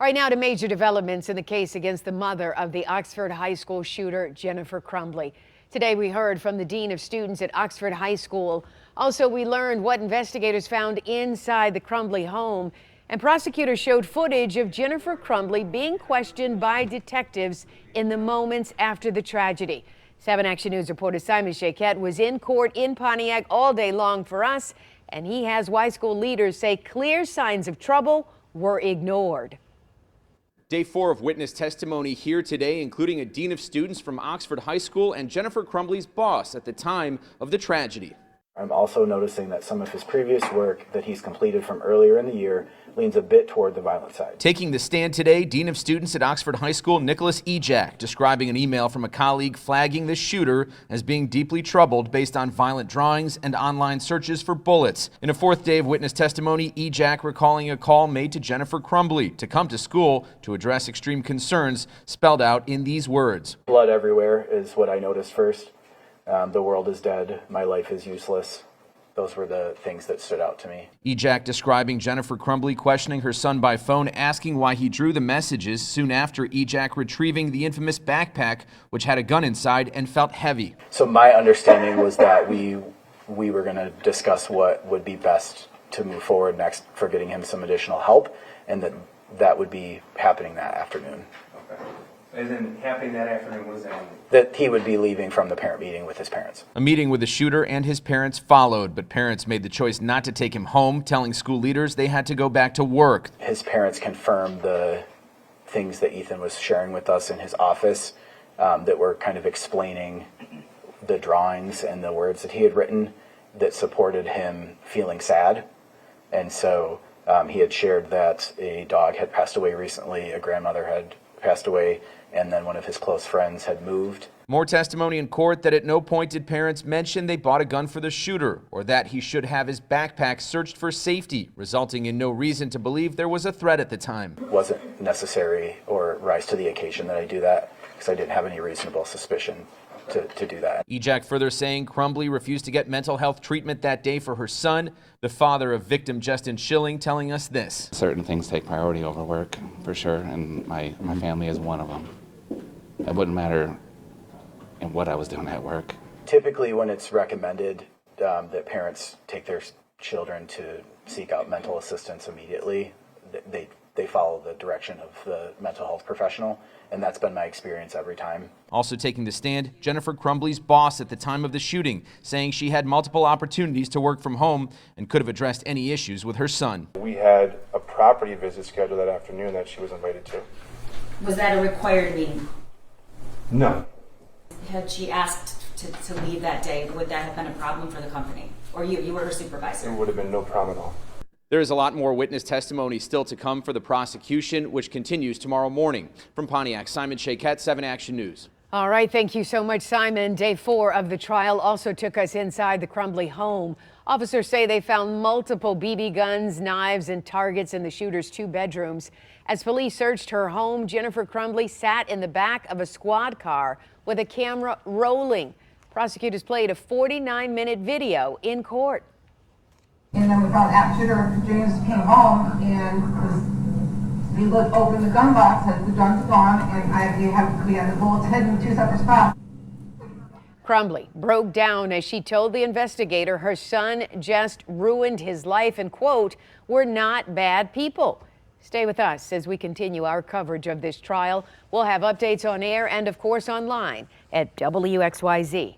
All right, now to major developments in the case against the mother of the Oxford High School shooter, Jennifer Crumbley. Today we heard from the dean of students at Oxford High School. Also, we learned what investigators found inside the Crumbley home. And prosecutors showed footage of Jennifer Crumbley being questioned by detectives in the moments after the tragedy. 7 Action News reporter Simon Shaquette was in court in Pontiac all day long for us, and he has Y school leaders say clear signs of trouble were ignored. Day 4 of witness testimony here today, including a dean of students from Oxford High School and Jennifer Crumbley's boss at the time of the tragedy. I'm also noticing that some of his previous work that he's completed from earlier in the year leans a bit toward the violent side. Taking the stand today, Dean of Students at Oxford High School, Nicholas Ejak, describing an email from a colleague flagging the shooter as being deeply troubled based on violent drawings and online searches for bullets. In a 4th day of witness testimony, Ejak recalling a call made to Jennifer Crumbley to come to school to address extreme concerns, spelled out in these words. Blood everywhere is what I noticed first. The world is dead. My life is useless. Those were the things that stood out to me. Ejak describing Jennifer Crumbley questioning her son by phone, asking why he drew the messages soon after Ejak retrieving the infamous backpack, which had a gun inside and felt heavy. So my understanding was that we were going to discuss what would be best to move forward next for getting him some additional help, and that would be happening that afternoon. Okay. And then happening that afternoon was that he would be leaving from the parent meeting with his parents. A meeting with the shooter and his parents followed, but parents made the choice not to take him home, telling school leaders they had to go back to work. His parents confirmed the things that Ethan was sharing with us in his office that were kind of explaining the drawings and the words that he had written that supported him feeling sad. And so he had shared that a dog had passed away recently, a grandmother had passed away, and then one of his close friends had moved. More testimony in court that at no point did parents mention they bought a gun for the shooter or that he should have his backpack searched for safety, resulting in no reason to believe there was a threat at the time. It wasn't necessary or rise to the occasion that I do that because I didn't have any reasonable suspicion to do that. Ejak further saying Crumbley refused to get mental health treatment that day for her son. The father of victim Justin Schilling telling us this. Certain things take priority over work, for sure, and my family is one of them. It wouldn't matter in what I was doing at work. Typically when it's recommended that parents take their children to seek out mental assistance immediately, they follow the direction of the mental health professional, and that's been my experience every time. Also taking the stand, Jennifer Crumbley's boss at the time of the shooting, saying she had multiple opportunities to work from home and could have addressed any issues with her son. We had a property visit scheduled that afternoon that she was invited to. Was that a required meeting? No. Had she asked to leave that day, would that have been a problem for the company? Or you were her supervisor? It would have been no problem at all. There is a lot more witness testimony still to come for the prosecution, which continues tomorrow morning. From Pontiac, Simon Shaquette, 7 Action News. All right, thank you so much, Simon. Day 4 of the trial also took us inside the Crumbley home. Officers say they found multiple BB guns, knives, and targets in the shooter's 2 bedrooms. As police searched her home, Jennifer Crumbley sat in the back of a squad car with a camera rolling. Prosecutors played a 49-minute video in court. And then we found active shooter James came home and we opened the gun box, had the guns gone, and we had the bullets hidden in 2 separate spots. Crumbley broke down as she told the investigator her son just ruined his life and, quote, "we're not bad people." Stay with us as we continue our coverage of this trial. We'll have updates on air and, of course, online at WXYZ.com.